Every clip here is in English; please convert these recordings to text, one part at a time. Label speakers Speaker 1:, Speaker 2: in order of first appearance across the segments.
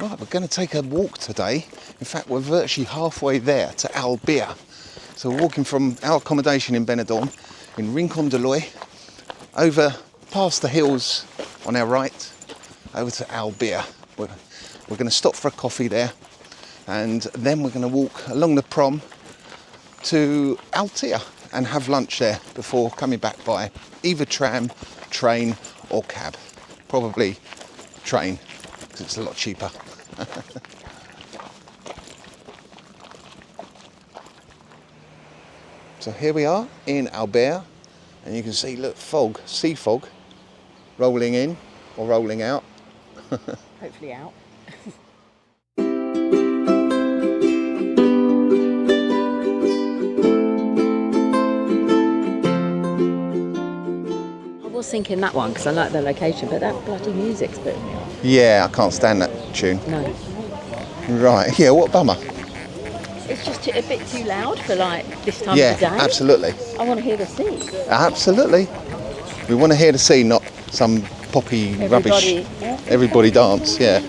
Speaker 1: Right, we're going to take a walk today. In fact, we're virtually halfway there to Altea. So we're walking from our accommodation in Benidorm, in Rincon de Loy, over past the hills on our right, over to Altea. We're going to stop for a coffee there, and then we're going to walk along the prom to Altea and have lunch there before coming back by either tram, train or cab. Probably train, because it's a lot cheaper. So here we are in Altea, and you can see, look, fog, sea fog, rolling in or rolling out.
Speaker 2: Hopefully out. I was thinking that one because I like the location, but that bloody music's putting me off.
Speaker 1: Yeah, I can't stand that tune.
Speaker 2: No.
Speaker 1: Right, yeah, what a bummer.
Speaker 2: It's just a bit too loud for like this time
Speaker 1: Yeah,
Speaker 2: of the day.
Speaker 1: absolutely.
Speaker 2: I want to hear the sea.
Speaker 1: Absolutely. We want to hear the sea, not some poppy rubbish.
Speaker 2: Yeah.
Speaker 1: Everybody dance, yeah.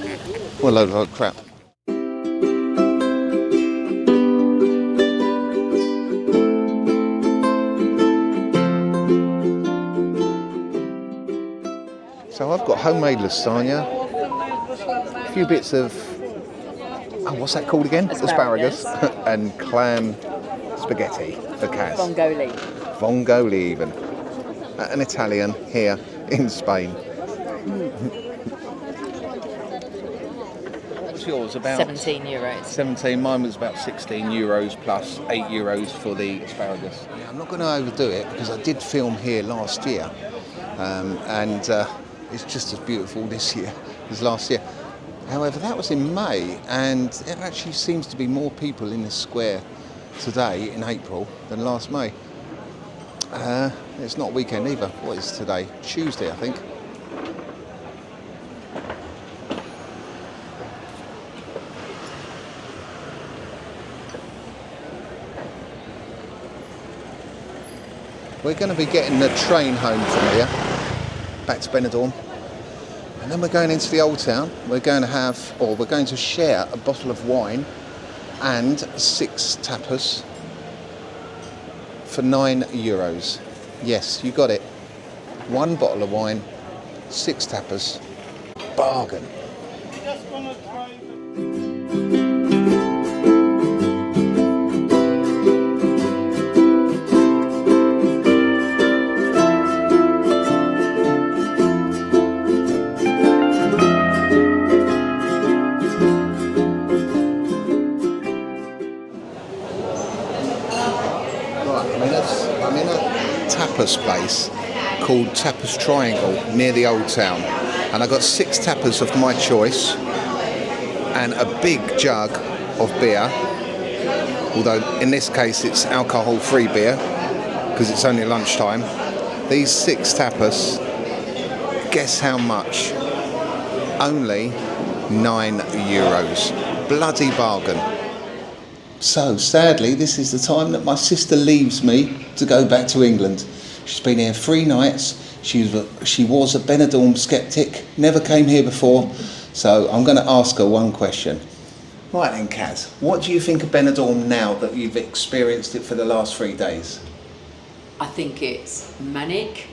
Speaker 1: What a load of crap. So I've got homemade lasagna, a few bits of, oh, what's that called again?
Speaker 2: Asparagus.
Speaker 1: And clam spaghetti for Kaz.
Speaker 2: Vongoli.
Speaker 1: Vongoli even. An Italian here in Spain. What was yours? About
Speaker 2: 17 euros.
Speaker 1: 17. Mine was about 16 euros plus 8 euros for the asparagus. Yeah, I'm not going to overdo it because I did film here last year, and it's just as beautiful this year as last year. However, that was in May, and it actually seems to be more people in this square today in April than last May. It's not a weekend either. What is today? Tuesday, I think. We're going to be getting the train home from here, back to Benidorm. And then we're going into the old town. We're going to share a bottle of wine and 6 tapas for 9 euros. Yes, you got it. 1 bottle of wine, 6 tapas. Bargain. I'm in a tapas place called Tapas Triangle near the old town, and I got 6 tapas of my choice and a big jug of beer, although in this case it's alcohol-free beer because it's only lunchtime. These 6 tapas, guess how much? Only 9 euros. Bloody bargain. So, sadly, this is the time that my sister leaves me to go back to England. She's been here 3 nights. She was a Benidorm skeptic, never came here before, so I'm going to ask her one question. Right then, Kaz, what do you think of Benidorm now that you've experienced it for the last 3 days?
Speaker 2: I think it's manic,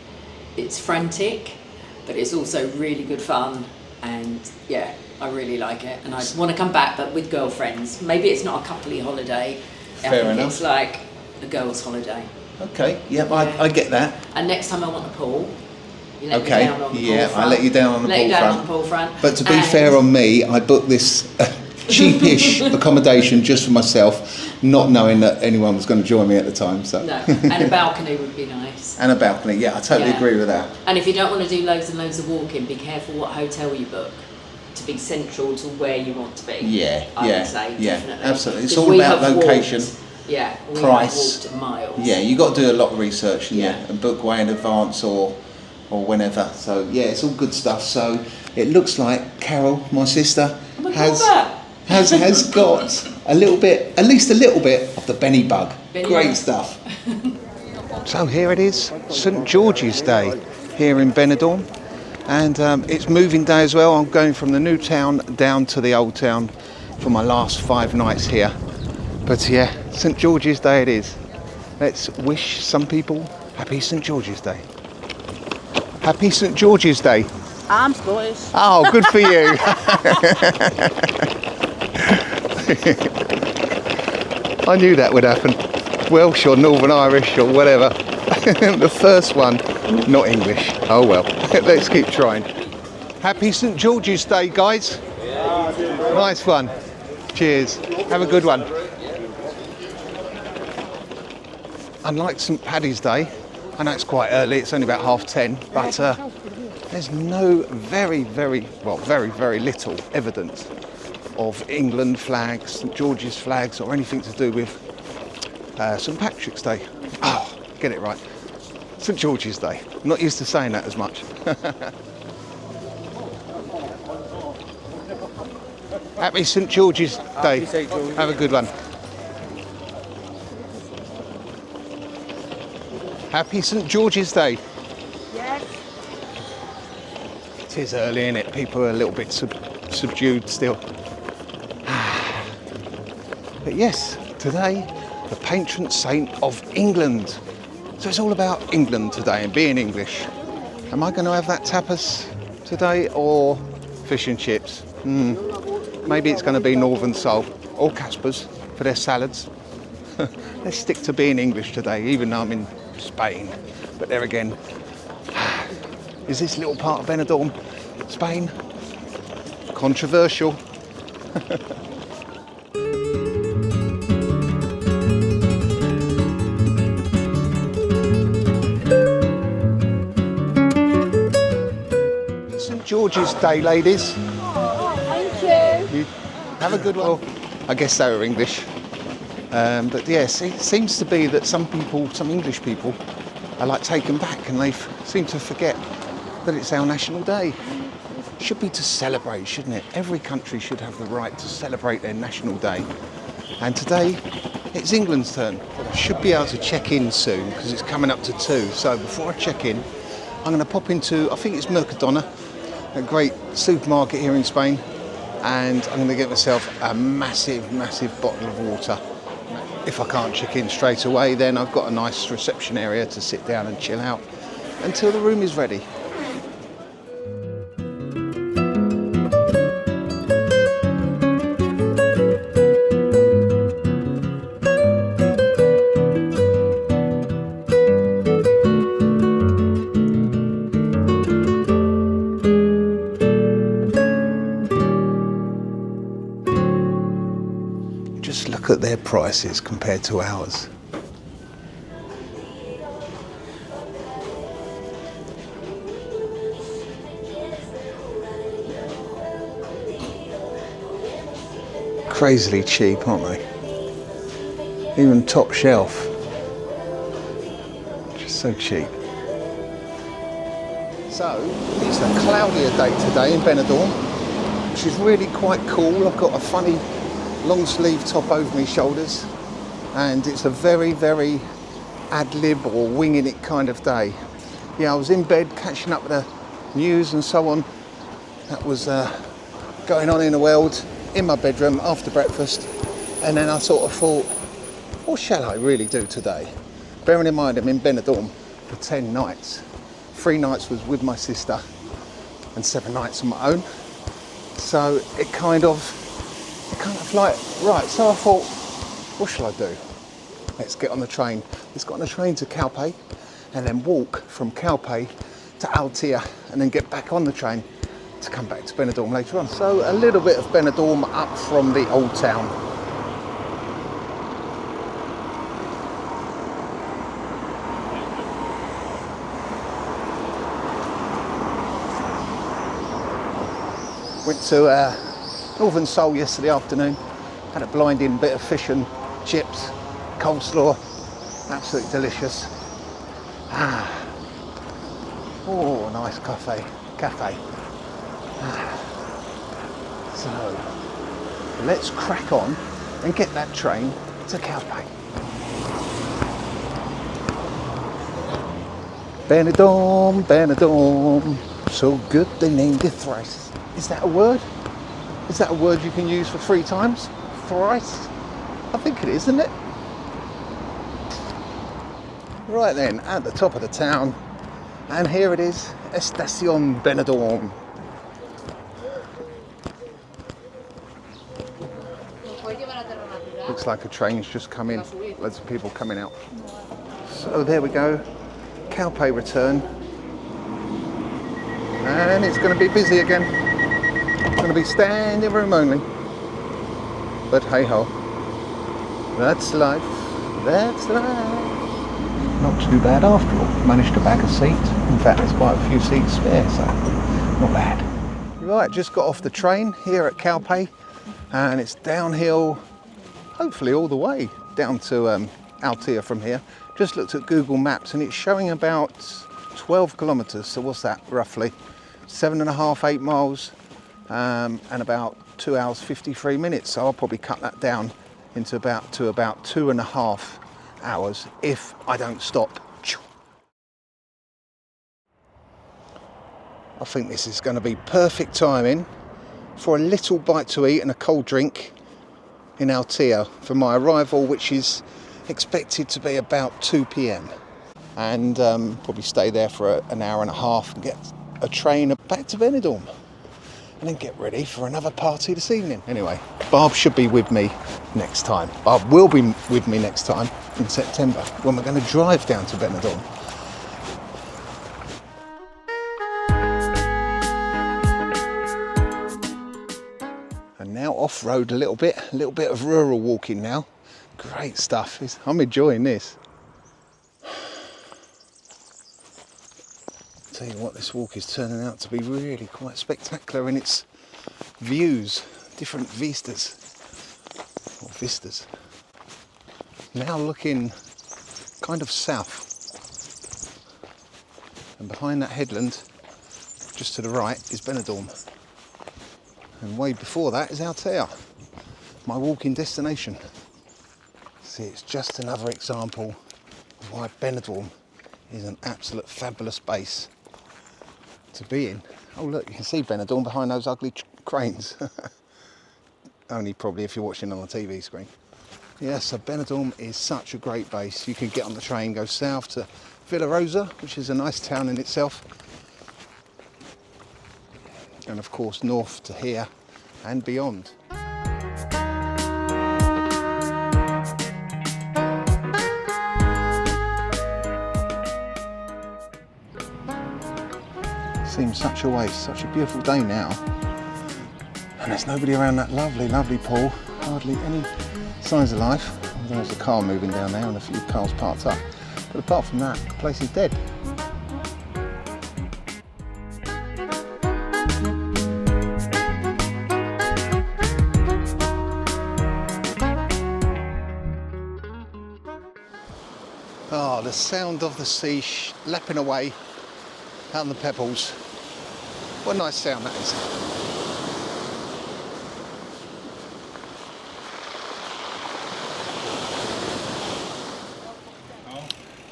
Speaker 2: it's frantic, but it's also really good fun, and yeah, I really like it, and I want to come back, but with girlfriends. Maybe it's not a coupley holiday.
Speaker 1: Fair enough.
Speaker 2: It's like a girls' holiday.
Speaker 1: Okay, yeah, I get that.
Speaker 2: And next time I want the pool. You let
Speaker 1: Okay,
Speaker 2: me down on the
Speaker 1: yeah,
Speaker 2: pool
Speaker 1: I let you down on the
Speaker 2: pool front.
Speaker 1: But to be fair on me, I booked this cheapish accommodation just for myself, not knowing that anyone was going to join me at the time. So.
Speaker 2: No, and a balcony would be nice.
Speaker 1: And a balcony, yeah, I totally agree with that.
Speaker 2: And if you don't want to do loads and loads of walking, be careful what hotel you book to be central to where you want to be.
Speaker 1: Yeah,
Speaker 2: I would say, definitely.
Speaker 1: Absolutely. It's all about location, price.
Speaker 2: Walked miles.
Speaker 1: Yeah, you got to do a lot of research and book way in advance or whenever. So yeah, it's all good stuff. So it looks like Carol, my sister, has got a little bit, at least a little bit of the Benny bug. Great stuff. So here it is, St George's Day here in Benidorm. And it's moving day as well. I'm going from the new town down to the old town for my last 5 nights here. But yeah, St George's Day it is. Let's wish some people happy St George's Day. Happy St George's Day.
Speaker 3: I'm Scottish.
Speaker 1: Oh, good for you. I knew that would happen. Welsh or Northern Irish or whatever. The first one, not English. Oh well, let's keep trying. Happy St George's Day, guys. Nice one. Cheers. Have a good one. Unlike St Paddy's Day, I know it's quite early, it's only about 10:30, but there's no very little evidence of England flags, St George's flags, or anything to do with St Patrick's Day. Oh, get it right. St George's Day. I'm not used to saying that as much. Happy St George's Day. Have a good one. Happy St George's Day.
Speaker 3: Yes.
Speaker 1: It is early, isn't it? People are a little bit subdued still. But yes, today, the patron saint of England. So it's all about England today and being English. Am I going to have that tapas today or fish and chips? Maybe it's going to be Northern Soul or Casper's for their salads. Let's stick to being English today, even though I'm in Spain. But there again, is this little part of Benidorm Spain? Controversial. St George's Day, ladies.
Speaker 3: Thank you.
Speaker 1: Have a good one. Well, I guess they were English. But yes, it seems to be that some English people are like taken back and they seem to forget that it's our national day. It should be to celebrate, shouldn't it? Every country should have the right to celebrate their national day. And today, it's England's turn. I should be able to check in soon because it's coming up to 2. So before I check in, I'm going to pop into, I think it's Mercadona, a great supermarket here in Spain. And I'm going to get myself a massive bottle of water. If I can't check in straight away, then I've got a nice reception area to sit down and chill out until the room is ready. Just look at their prices compared to ours. Crazily cheap, aren't they? Even top shelf. Just so cheap. So, it's a cloudier day today in Benidorm, which is really quite cool. I've got a funny long sleeve top over my shoulders, and it's a very ad lib or winging it kind of day. Yeah, I was in bed catching up with the news and so on that was going on in the world in my bedroom after breakfast, and then I sort of thought, what shall I really do today? Bearing in mind I'm in Benidorm for 10 nights. 3 nights was with my sister and 7 nights on my own, so it kind of like, right, so I thought, what shall I do? Let's get on the train. Let's get on the train to Calpe and then walk from Calpe to Altea and then get back on the train to come back to Benidorm later on. So a little bit of Benidorm up from the old town. Went to Northern Soul yesterday afternoon, had a blinding bit of fish and chips, coleslaw, absolutely delicious. Oh, nice cafe. So, let's crack on and get that train to Calpe. Benidorm, So good they named it thrice. Is that a word? Is that a word you can use for 3 times? Thrice? I think it is, isn't it? Right then, at the top of the town, and here it is, Estación Benidorm. Looks like a train's just come in. Loads of people coming out. So there we go, Calpe return. And it's going to be busy again. It's going to be standing room only. But hey ho, that's life, that's life. Not too bad after all. Managed to bag a seat. In fact, there's quite a few seats spare, so not bad. Right, just got off the train here at Calpe, and it's downhill, hopefully all the way down to Altea from here. Just looked at Google Maps and it's showing about 12 kilometres, so what's that roughly? 7.5, 8 miles, and about 2 hours 53 minutes. So I'll probably cut that down into about 2.5 hours if I don't stop. I think this is going to be perfect timing for a little bite to eat and a cold drink in Altea for my arrival, which is expected to be about 2 p.m. and probably stay there for an hour and a half and get a train back to Benidorm and then get ready for another party this evening. Anyway, Barb should be with me next time. Barb will be with me next time in September when we're going to drive down to Benidorm. And now off-road a little bit of rural walking now. Great stuff. I'm enjoying this. Tell you what, this walk is turning out to be really quite spectacular in its views, different vistas. Now looking kind of south, and behind that headland, just to the right, is Benidorm, and way before that is Altea, my walking destination. See, it's just another example of why Benidorm is an absolute fabulous base to be in. Oh look, you can see Benidorm behind those ugly cranes. Only probably if you're watching on a TV screen. Yeah, so Benidorm is such a great base. You can get on the train, go south to Villa Rosa, which is a nice town in itself. And of course north to here and beyond. Seems such a waste, such a beautiful day now. And there's nobody around that lovely, lovely pool. Hardly any signs of life. There's a car moving down there and a few cars parked up. But apart from that, the place is dead. Oh, the sound of the sea lapping away out on the pebbles. What a nice sound that is.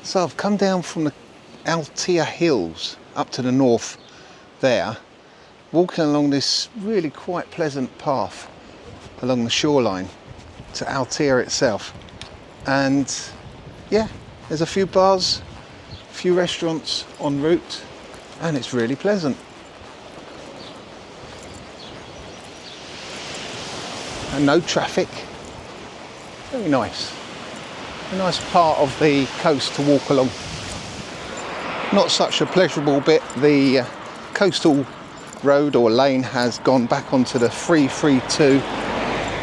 Speaker 1: So I've come down from the Altea hills up to the north there, walking along this really quite pleasant path along the shoreline to Altea itself. And yeah, there's a few bars, a few restaurants en route, and it's really pleasant. And no traffic. Very nice. A nice part of the coast to walk along. Not such a pleasurable bit. The coastal road or lane has gone back onto the 332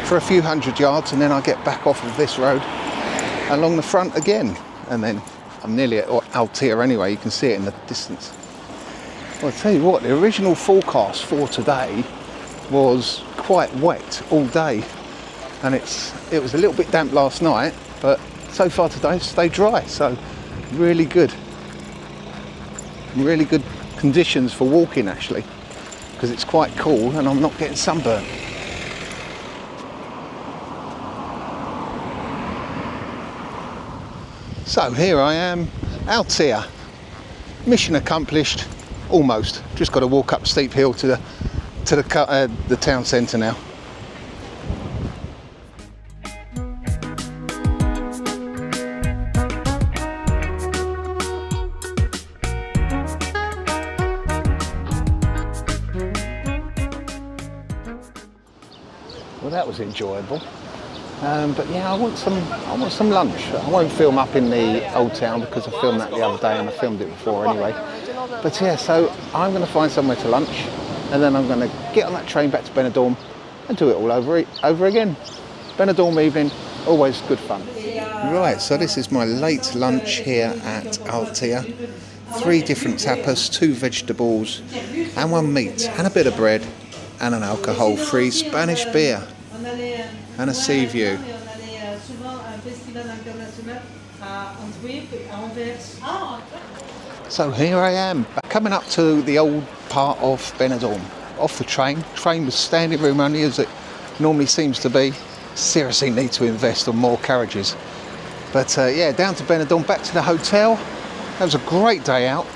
Speaker 1: for a few hundred yards, and then I get back off of this road along the front again, and then I'm nearly at Altea anyway. You can see it in the distance. Well, I'll tell you what, the original forecast for today was quite wet all day, and it was a little bit damp last night, but so far today stayed dry, so really good conditions for walking actually, because it's quite cool and I'm not getting sunburnt. So here I am, Altea, mission accomplished, almost. Just got to walk up steep hill to the town centre now. Well, that was enjoyable. But yeah, I want some lunch. I won't film up in the old town because I filmed that the other day and I filmed it before anyway. But yeah, so I'm going to find somewhere to lunch and then I'm going to get on that train back to Benidorm and do it all over again. Benidorm evening, always good fun. Right, so this is my late lunch here at Altea. 3 different tapas, 2 vegetables and 1 meat and a bit of bread and an alcohol-free Spanish beer and a sea view. So here I am, coming up to the old part of Benidorm, off the train. Train was standing room only as it normally seems to be. Seriously need to invest on more carriages. But yeah, down to Benidorm, back to the hotel. That was a great day out.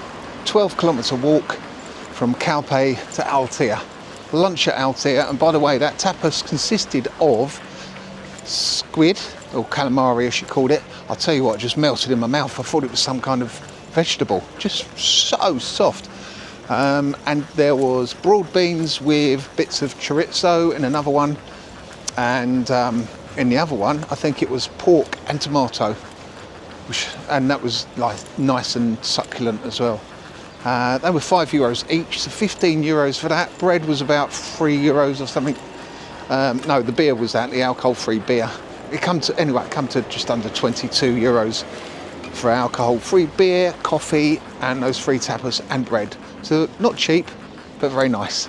Speaker 1: 12-kilometre walk from Calpe to Altea. Lunch at Altea, and by the way, that tapas consisted of squid, or calamari as she called it. I'll tell you what, it just melted in my mouth. I thought it was some kind of vegetable, just so soft. And there was broad beans with bits of chorizo in another one, and in the other one I think it was pork and tomato, and that was like nice and succulent as well. They were €5 each, so €15 for that. Bread was about €3 or something. No, the beer was that, the alcohol-free beer. It come to just under €22 for alcohol-free beer, coffee, and those 3 tapas and bread. So not cheap, but very nice.